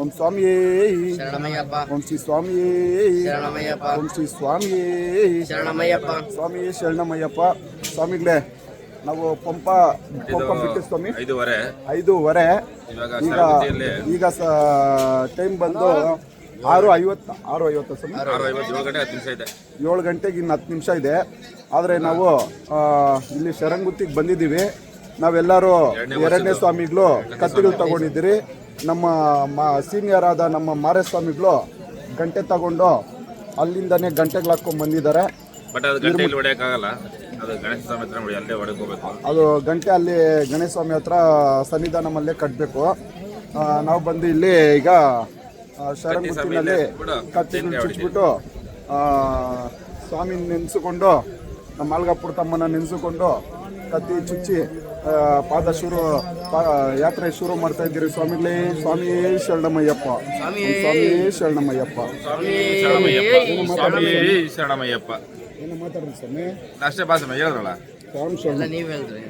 ಓಂ ಸ್ವಾಮಿ ಶರಣಮಯ್ಯಪ್ಪ ಓಂ ಶ್ರೀ ಸ್ವಾಮಿ ಶರಣಮಯ್ಯಪ್ಪ ಓಂ ಶ್ರೀ ಸ್ವಾಮಿ ಶರಣಮಯ್ಯಪ್ಪ ಸ್ವಾಮಿ ಶರಣಮಯ್ಯಪ್ಪ. ಸ್ವಾಮಿಗಳೇ, ನಾವು ಪಂಪ ಬಿಟ್ಟು ಸ್ವಾಮಿ 5:30. ಈಗ ಟೈಮ್ ಬಂದು 6:50 ಸ್ವಾಮಿ. 7 ಗಂಟೆಗೆ ಇನ್ನು 10 ನಿಮಿಷ ಇದೆ. ಆದರೆ ನಾವು ಇಲ್ಲಿ ಶರಂಗುತ್ತಿಗೆ ಬಂದಿದ್ದೀವಿ. ನಾವೆಲ್ಲರೂ 2ನೇ ಸ್ವಾಮಿಗಳು ಕತ್ತಿಗಳು ತಗೊಂಡಿದ್ದೀರಿ. ನಮ್ಮ ಸೀನಿಯರ್ ಆದ ನಮ್ಮ ಮಾರೇಸ್ವಾಮಿಗಳು ಗಂಟೆ ತಗೊಂಡು ಅಲ್ಲಿಂದನೇ ಗಂಟೆಗಳು ಹಾಕ್ಕೊಂಡು ಬಂದಿದ್ದಾರೆ. ಅದು ಗಂಟೆ ಅಲ್ಲಿ ಗಣೇಶ ಸ್ವಾಮಿ ಹತ್ರ ಸನ್ನಿಧಾನಮಲ್ಲೇ ಕಟ್ಟಬೇಕು. ನಾವು ಬಂದು ಇಲ್ಲಿ ಈಗ ಶರಂಗುತ್ತಿನಲ್ಲಿ ಕತ್ತಿಗಳು ಚುಚ್ಚಿಬಿಟ್ಟು ಸ್ವಾಮಿ ನೆನೆಸಿಕೊಂಡು, ನಮ್ಮ ಮಾಲ್ಗಾಪುರ ತಮ್ಮನ ನೆನೆಸಿಕೊಂಡು ಕತ್ತಿ ಚುಚ್ಚಿ ಯಾತ್ರೆ ಶುರು ಮಾಡ್ತಾ ಇದ್ದೀರಿ. ಸ್ವಾಮಿಗಳೇ, ಸ್ವಾಮಿ ಶರಣಮಯ್ಯಪ್ಪ, ಸ್ವಾಮಿ ಶರಣಮಯ್ಯಪ್ಪ. ಶರಣಮಯ್ಯಪ್ಪ ಏನು ಮಾತಾಡ್ರಿ ಸ್ವಾಮಿ? ಅಷ್ಟೇ ಭಾಷೆ ಹೇಳಿದ್ರಲ್ಲ, ಸ್ವಾಮಿ ಶರಣ. ನೀವು ಹೇಳಿದ್ರಿ.